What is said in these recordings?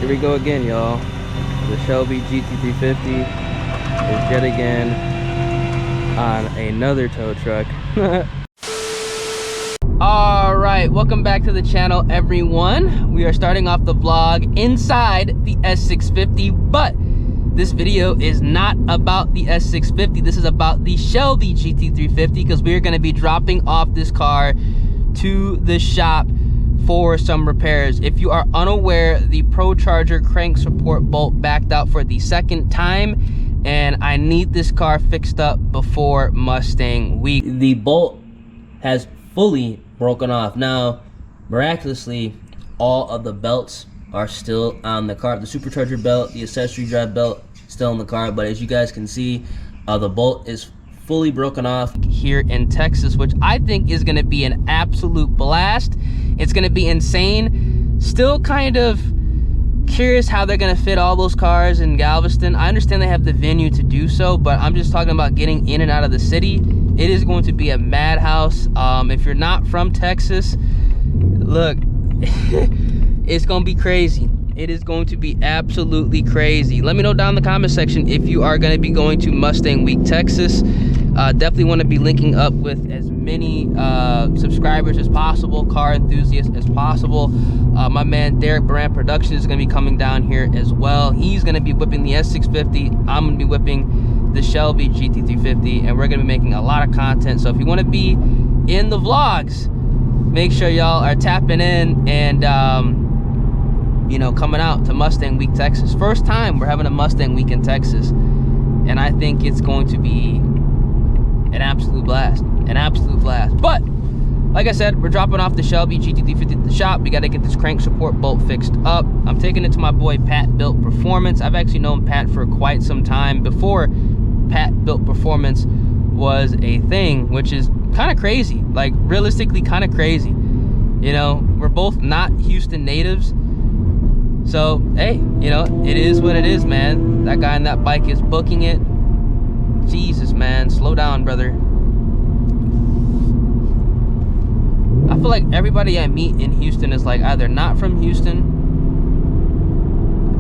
Here we go again, y'all. The Shelby GT350 is yet again on another tow truck. Alright, welcome back to the channel, everyone. We are starting off the vlog inside the S650, but this video is not about the S650. This is about the Shelby GT350 because we are going to be dropping off this car to the shop for some repairs. If you are unaware, the ProCharger Crank Support Bolt backed out for the second time, and I need this car fixed up before Mustang Week. The bolt has fully broken off. Now, miraculously, all of the belts are still on the car. The Supercharger belt, the accessory drive belt, still in the car, but as you guys can see, the bolt is fully broken off here in Texas, which I think is going to be an absolute blast. It's going to be insane. Still kind of curious how they're going to fit all those cars in Galveston. I understand they have the venue to do so, but I'm just talking about getting in and out of the city. It is going to be a madhouse. If you're not from Texas, look, it's going to be crazy. It is going to be absolutely crazy. Let me know down in the comment section if you are going to be going to Mustang Week Texas. Definitely want to be linking up with as many subscribers as possible, car enthusiasts as possible. My man Derek Brand Production is going to be coming down here as well. He's going to be whipping the S650. I'm going to be whipping the Shelby GT350, and we're going to be making a lot of content. So if you want to be in the vlogs, make sure y'all are tapping in and you know, coming out to Mustang Week Texas. First time we're having a Mustang Week in Texas, and I think it's going to be an absolute blast. An absolute blast. But like I said, we're dropping off the Shelby GT350 at the shop. We got to get this crank support bolt fixed up. I'm taking it to my boy Pat Built Performance. I've actually known Pat for quite some time before Pat Built Performance was a thing, which is kind of crazy. Like, realistically kind of crazy. You know, we're both not Houston natives. So, hey, you know, it is what it is, man. That guy on that bike is booking it. Jesus, man, slow down, brother. I feel like everybody I meet in Houston is like either not from Houston,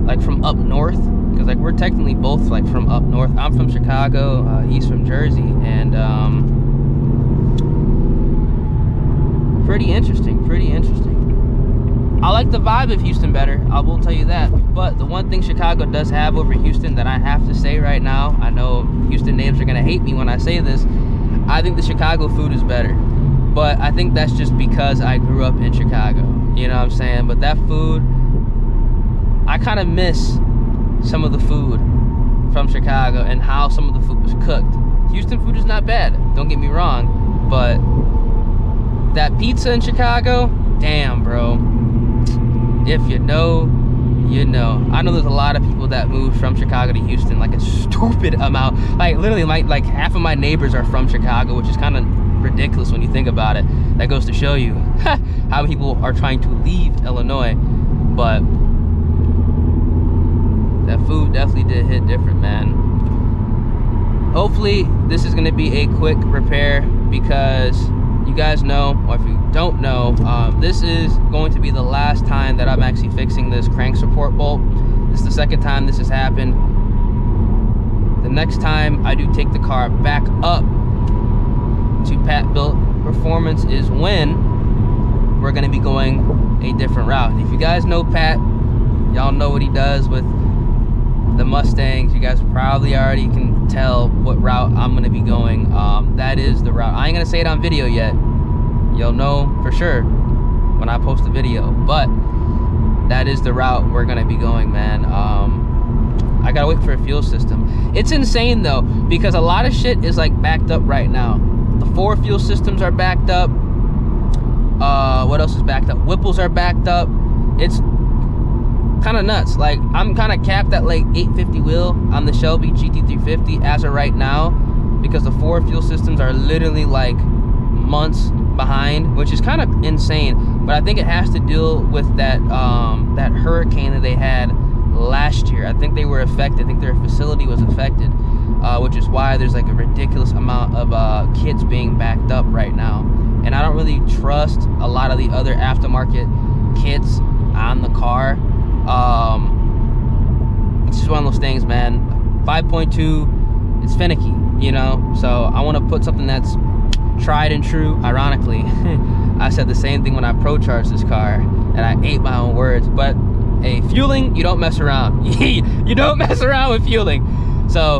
like from up north, because like we're technically both like from up north. I'm from Chicago, he's from Jersey, and pretty interesting, pretty interesting. I like the vibe of Houston better, I will tell you that. But the one thing Chicago does have over Houston that I have to say right now, I know Houston natives are gonna hate me when I say this, I think the Chicago food is better. But I think that's just because I grew up in Chicago, you know what I'm saying? But that food, I kind of miss some of the food from Chicago and how some of the food was cooked. Houston food is not bad, don't get me wrong, but that pizza in Chicago, damn, bro. If you know, you know. I know there's a lot of people that moved from Chicago to Houston, like a stupid amount. Like literally, like half of my neighbors are from Chicago, which is kind of ridiculous when you think about it. That goes to show you how people are trying to leave Illinois. But that food definitely did hit different, man. Hopefully this is going to be a quick repair, because you guys know, or if you don't know, this is going to be the last time that I'm actually fixing this crank support bolt. This is the second time this has happened. The next time I do take the car back up to Pat Built Performance is when we're going to be going a different route. And if you guys know Pat, y'all know what he does with the Mustangs. You guys probably already can tell what route I'm going to be going. That is the route. I ain't going to say it on video yet. You'll know for sure when I post the video, but that is the route we're going to be going, man. I got to wait for a fuel system. It's insane though, because a lot of shit is like backed up right now. The 4 fuel systems are backed up. What else is backed up? Whipples are backed up. It's kind of nuts. Like, I'm kind of capped at like 850 wheel on the Shelby GT350 as of right now, because the 4 fuel systems are literally like months behind, which is kind of insane. But I think it has to deal with that that hurricane that they had last year. I think they were affected. I think their facility was affected, which is why there's like a ridiculous amount of kits being backed up right now. And I don't really trust a lot of the other aftermarket kits on the car. Mustangs, man, 5.2, it's finicky, you know? So I want to put something that's tried and true. Ironically, I said the same thing when I ProCharged this car, and I ate my own words. But hey, fueling, you don't mess around. You don't mess around with fueling. So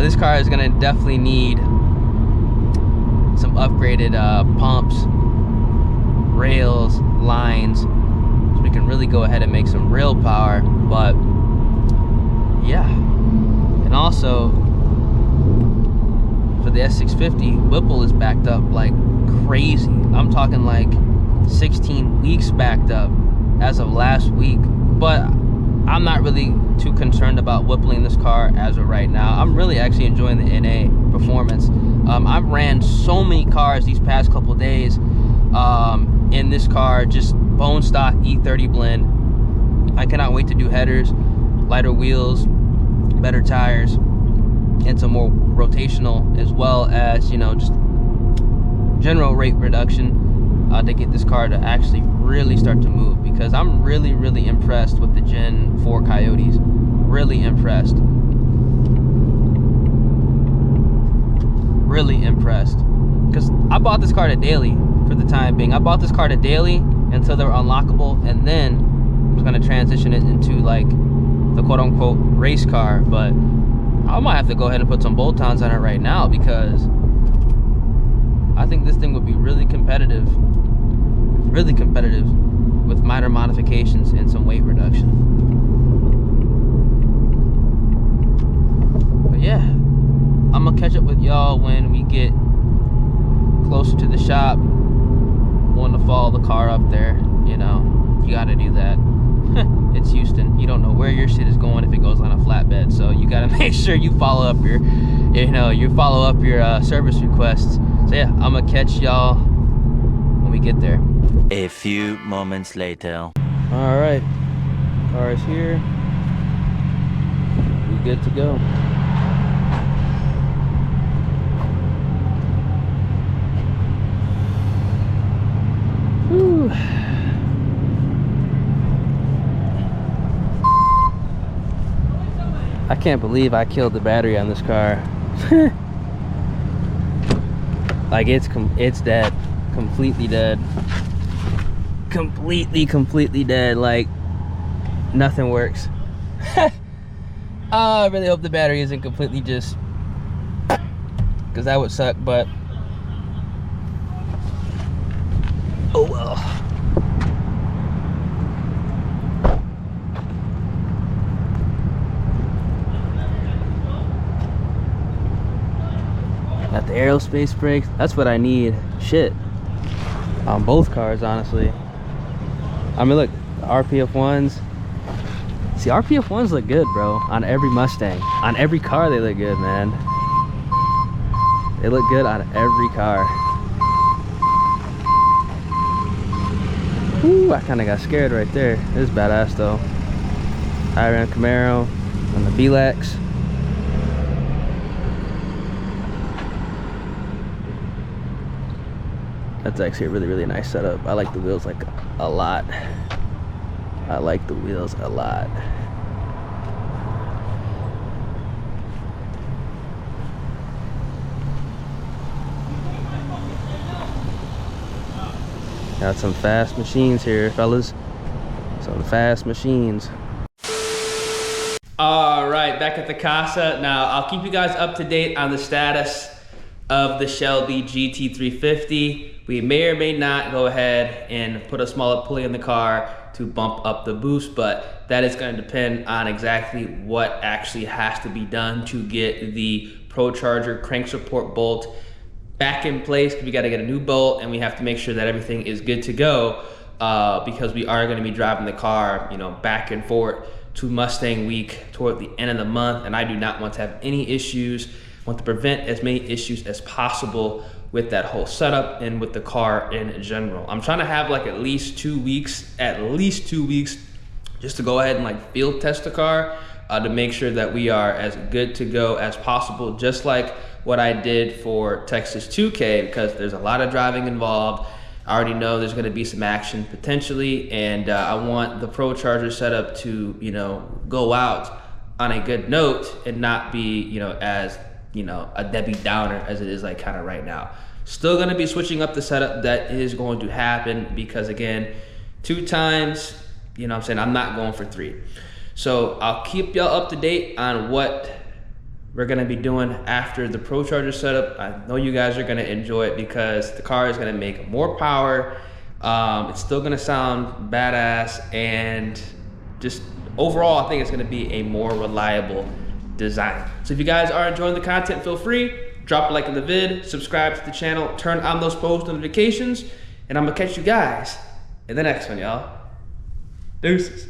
this car is gonna definitely need some upgraded pumps, rails, lines, so we can really go ahead and make some real power. But yeah, and also for the S650, Whipple is backed up like crazy. I'm talking like 16 weeks backed up as of last week. But I'm not really too concerned about whippling this car as of right now. I'm really actually enjoying the NA performance. I've ran so many cars these past couple days in this car, just bone stock E30 blend. I cannot wait to do headers, lighter wheels, better tires, and some more rotational, as well as, you know, just general rate reduction to get this car to actually really start to move, because I'm really impressed with the Gen 4 Coyotes. Really impressed. Really impressed. Because I bought this car to daily for the time being. I bought this car to daily until they were unlockable, and then I was going to transition it into like the quote-unquote race car. But I might have to go ahead and put some bolt-ons on it right now, because I think this thing would be really competitive with minor modifications and some weight reduction. But yeah, I'm gonna catch up with y'all when we get closer to the shop. Want to follow the car up there, you know, you gotta do that. It's Houston. You don't know where your shit is going if it goes on a flatbed, so you gotta make sure you follow up your, service requests. So yeah, I'm gonna catch y'all when we get there. A few moments later. All right, car is here. We good to go. Whew. I can't believe I killed the battery on this car. Like it's dead, completely dead. Completely dead. Like nothing works. I really hope the battery isn't completely just, because that would suck. But oh well. Got the aerospace brakes. That's what I need. Shit. On both cars, honestly. I mean, look, the RPF ones. See, RPF ones look good, bro. On every Mustang. On every car, they look good, man. They look good on every car. Ooh, I kind of got scared right there. It is badass, though. I ran Camaro on the B-Lex. That's actually a really nice setup. I like the wheels like a lot. I like the wheels a lot. Got some fast machines here, fellas. Some fast machines. All right, back at the casa. Now, I'll keep you guys up to date on the status of the Shelby GT350. We may or may not go ahead and put a smaller pulley in the car to bump up the boost, but that is going to depend on exactly what actually has to be done to get the ProCharger Crank Support Bolt back in place. We got to get a new bolt, and we have to make sure that everything is good to go because we are going to be driving the car, you know, back and forth to Mustang Week toward the end of the month, and I do not want to have any issues. I want to prevent as many issues as possible with that whole setup and with the car in general. I'm trying to have like at least 2 weeks, just to go ahead and like field test the car to make sure that we are as good to go as possible, just like what I did for Texas 2K, because there's a lot of driving involved. I already know there's gonna be some action potentially, and I want the ProCharger setup to, you know, go out on a good note and not be, you know, as, you know, a Debbie Downer as it is like kind of right now. Still gonna be switching up the setup. That is going to happen because again, 2 times, you know what I'm saying, I'm not going for 3. So I'll keep y'all up to date on what we're gonna be doing after the ProCharger setup. I know you guys are gonna enjoy it because the car is gonna make more power. It's still gonna sound badass, and just overall, I think it's gonna be a more reliable design. So if you guys are enjoying the content, feel free, drop a like on the vid, subscribe to the channel, turn on those post notifications, and I'm gonna catch you guys in the next one, y'all. Deuces.